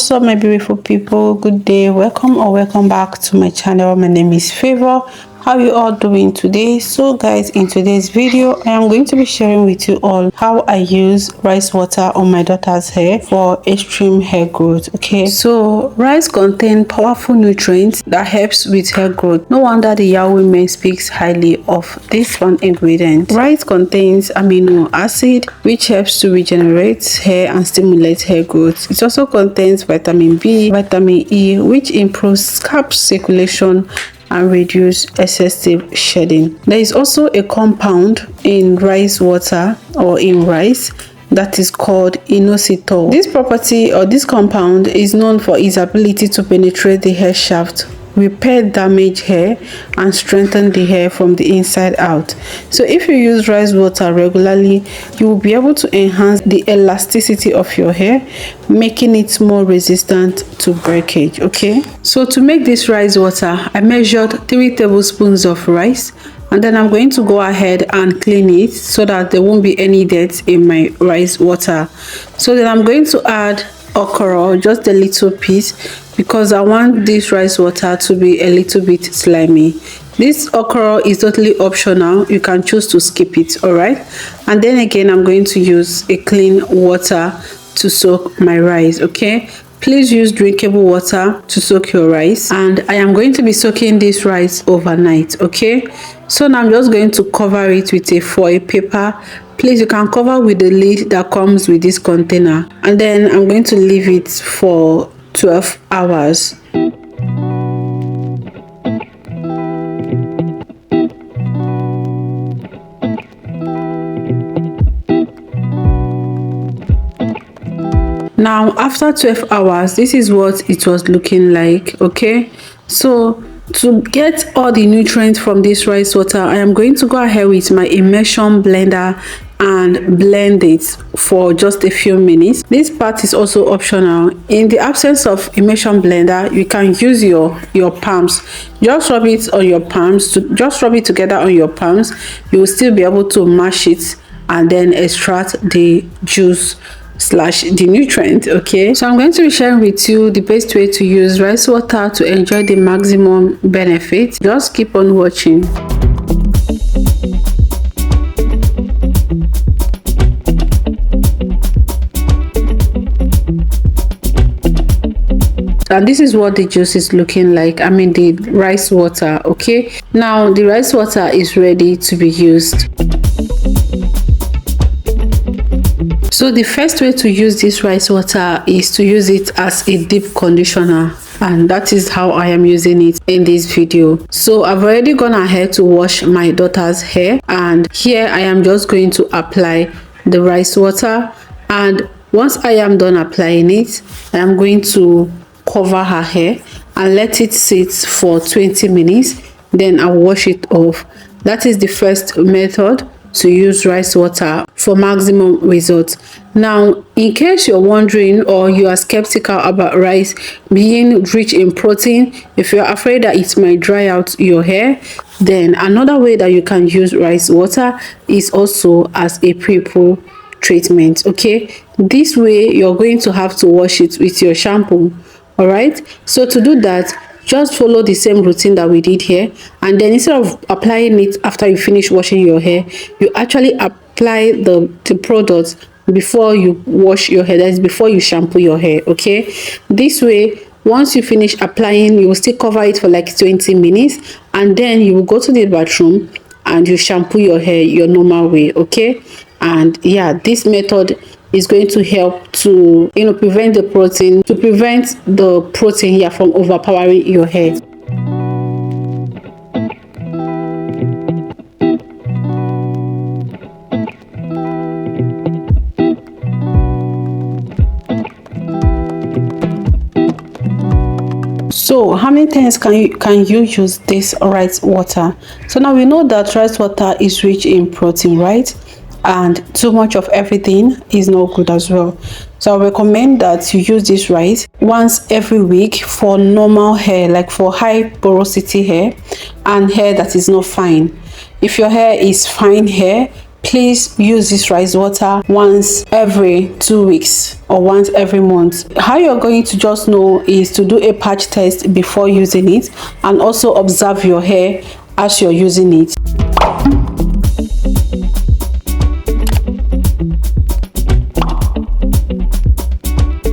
What's up, my beautiful people? Good day, welcome or welcome back to my channel. My name is Favor. How you all doing today? So guys, in today's video I am going to be sharing with you all how I use rice water on my daughter's hair for extreme hair growth. Okay, so rice contains powerful nutrients that helps with hair growth. No wonder the Yahoo women speaks highly of this one ingredient. Rice contains amino acid which helps to regenerate hair and stimulate hair growth. It also contains vitamin B, vitamin E, which improves scalp circulation and reduce excessive shedding. There is also a compound in rice water or in rice that is called inositol. This property or this compound is known for its ability to penetrate the hair shaft, repair damaged hair, and strengthen the hair from the inside out. So if you use rice water regularly, you will be able to enhance the elasticity of your hair, making it more resistant to breakage. Okay, so to make this rice water, I measured 3 tablespoons of rice, and then I'm going to go ahead and clean it so that there won't be any dirt in my rice water. So then I'm going to add okra, just a little piece, because I want this rice water to be a little bit slimy. This okra is totally optional, you can choose to skip it. All right, and then again I'm going to use a clean water to soak my rice. Okay, please use drinkable water to soak your rice, and I am going to be soaking this rice overnight. Okay, so now I'm just going to cover it with a foil paper. Please, you can cover with the lid that comes with this container, and then I'm going to leave it for 12 hours. Now after 12 hours, this is what it was looking like. Okay, so to get all the nutrients from this rice water, I am going to go ahead with my immersion blender and blend it for just a few minutes. This part is also optional. In the absence of immersion blender, you can use your palms. Just rub it on your palms, just rub it together on your palms. You will still be able to mash it and then extract the juice slash the nutrient. Okay, so I'm going to be sharing with you the best way to use rice water to enjoy the maximum benefit. Just keep on watching. And this is what the juice is looking like. I mean the rice water. Okay, now the rice water is ready to be used. So the first way to use this rice water is to use it as a deep conditioner, and that is how I am using it in this video. So I've already gone ahead to wash my daughter's hair, and here I am just going to apply the rice water, and once I am done applying it, I am going to cover her hair and let it sit for 20 minutes. Then I'll wash it off. That is the first method to use rice water for maximum results. Now, in case you're wondering or you are skeptical about rice being rich in protein, if you're afraid that it might dry out your hair, then another way that you can use rice water is also as a pre-poo treatment. Okay, this way you're going to have to wash it with your shampoo. All right, so to do that, just follow the same routine that we did here, and then instead of applying it after you finish washing your hair, you actually apply the product before you wash your hair. That is before you shampoo your hair. Okay, this way once you finish applying, you will still cover it for like 20 minutes, and then you will go to the bathroom and you shampoo your hair your normal way. Okay, and yeah, this method is going to help to prevent the protein here from overpowering your hair. So how many times can you use this rice water? So now we know that rice water is rich in protein, right? And too much of everything is not good as well. So I recommend that you use this rice once every week for normal hair, like for high porosity hair and hair that is not fine. If your hair is fine hair, please use this rice water once every 2 weeks or once every month. How you're going to just know is to do a patch test before using it, and also observe your hair as you're using it.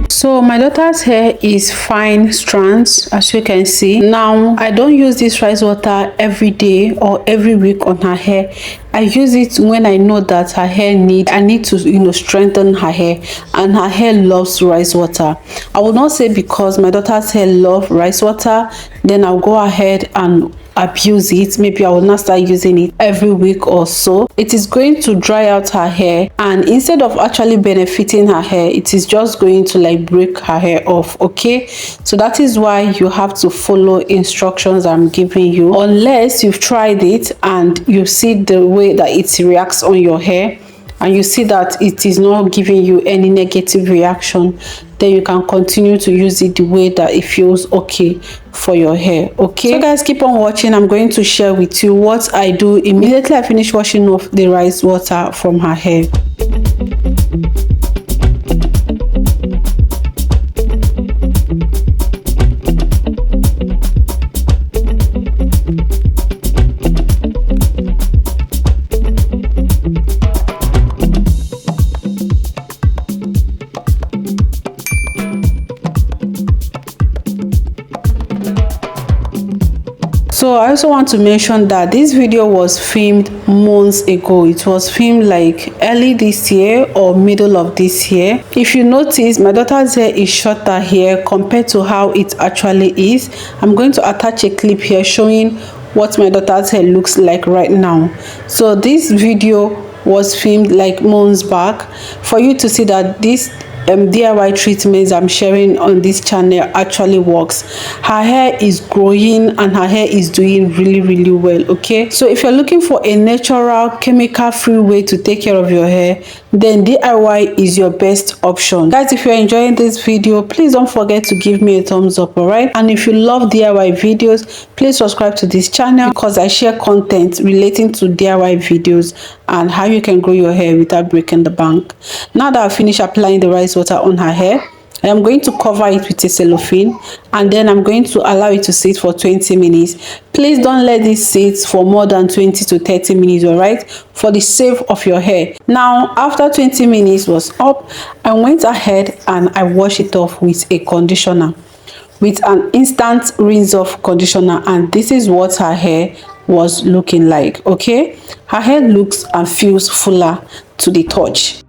So my daughter's hair is fine strands, as you can see. Now I don't use this rice water every day or every week on her hair. I use it when I know that her hair I need to strengthen her hair, and her hair loves rice water. I will not say because my daughter's hair love rice water, then I'll go ahead and abuse it. Maybe I will not start using it every week or so. It is going to dry out her hair, and instead of actually benefiting her hair, it is just going to like break her hair off. Okay, so that is why you have to follow instructions I'm giving you, unless you've tried it and you see the way that it reacts on your hair, and you see that it is not giving you any negative reaction, then you can continue to use it the way that it feels okay for your hair. Okay, so guys, keep on watching. I'm going to share with you what I do immediately I finish washing off the rice water from her hair. So I also want to mention that this video was filmed months ago. It was filmed like early this year or middle of this year. If you notice, my daughter's hair is shorter here compared to how it actually is. I'm going to attach a clip here showing what my daughter's hair looks like right now. So this video was filmed like months back for you to see that this DIY treatments I'm sharing on this channel actually works. Her hair is growing and her hair is doing really well. Okay, so if you're looking for a natural chemical free way to take care of your hair, then DIY is your best option. Guys, if you're enjoying this video, please don't forget to give me a thumbs up. All right, and if you love DIY videos, please subscribe to this channel because I share content relating to DIY videos and how you can grow your hair without breaking the bank. Now that I've finished applying the rice water on her hair, I am going to cover it with a cellophane, and then I'm going to allow it to sit for 20 minutes. Please don't let this sit for more than 20 to 30 minutes, all right, for the sake of your hair. Now after 20 minutes was up, I went ahead and I washed it off with a conditioner, with an instant rinse off conditioner, and this is what her hair was looking like. Okay, her hair looks and feels fuller to the touch.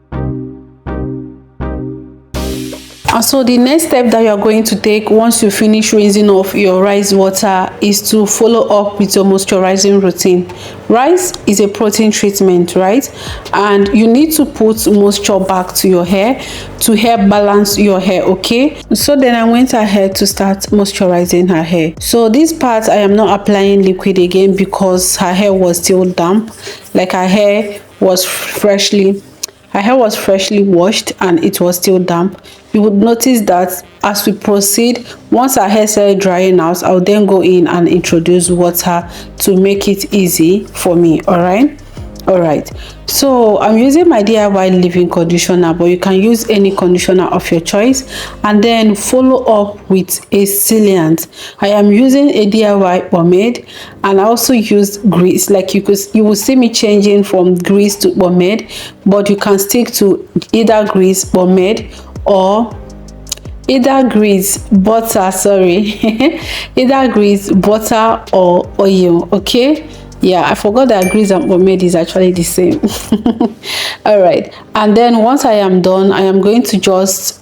And so the next step that you're going to take once you finish rinsing off your rice water is to follow up with your moisturizing routine. Rice is a protein treatment, right? And you need to put moisture back to your hair to help balance your hair. Okay, so then I went ahead to start moisturizing her hair. So this part I am not applying liquid again because her hair was still damp. Like her hair was freshly washed and it was still damp. You would notice that as we proceed, once our hair started drying out, I'll then go in and introduce water to make it easy for me. All right, so I'm using my DIY leave-in conditioner, but you can use any conditioner of your choice, and then follow up with a sealant. I am using a DIY pomade, and I also use grease. Like you will see me changing from grease to pomade, but you can stick to either grease, pomade, or either grease, butter, either grease, butter, or oil. Okay, yeah, I forgot that grease and pomade is actually the same. All right, and then once I am done, I am going to just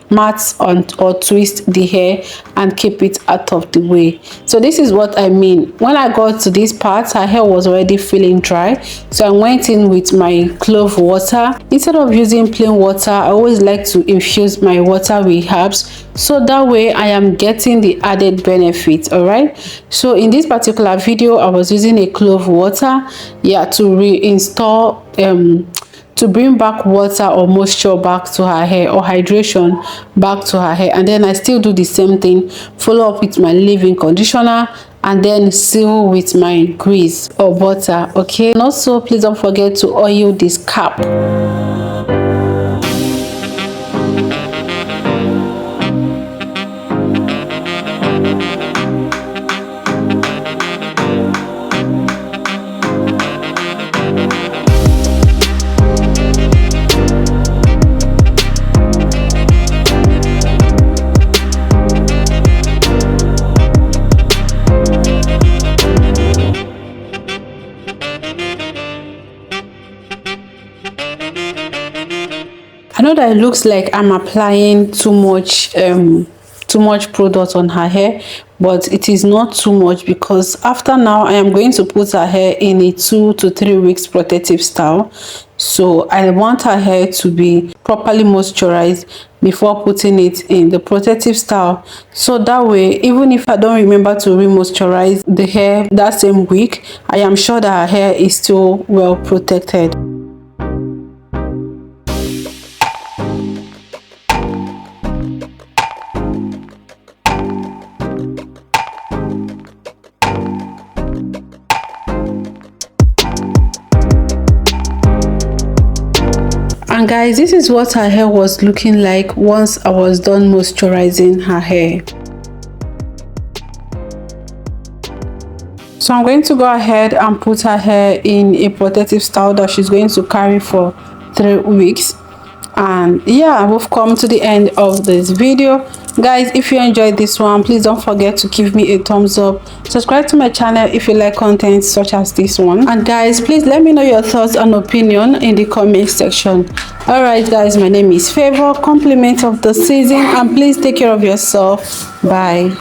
mat on or twist the hair and keep it out of the way. So this is what I mean. When I got to this part, her hair was already feeling dry, so I went in with my clove water. Instead of using plain water, I always like to infuse my water with herbs, so that way I am getting the added benefit. All right, so in this particular video I was using a clove water, yeah, to reinstall to bring back water or moisture back to her hair, or hydration back to her hair. And then I still do the same thing, follow up with my leave-in conditioner and then seal with my grease or butter. Okay, and also please don't forget to oil this cap. I know that it looks like I'm applying too much product on her hair, but it is not too much, because after now I am going to put her hair in a 2 to 3 weeks protective style. So I want her hair to be properly moisturized before putting it in the protective style, so that way even if I don't remember to re-moisturize the hair that same week, I am sure that her hair is still well protected. And guys, this is what her hair was looking like once I was done moisturizing her hair. So I'm going to go ahead and put her hair in a protective style that she's going to carry for 3 weeks. And yeah, we've come to the end of this video. Guys, if you enjoyed this one, please don't forget to give me a thumbs up. Subscribe to my channel if you like content such as this one. And guys, please let me know your thoughts and opinion in the comment section. All right guys, my name is Favor, compliment of the season, and please take care of yourself. Bye.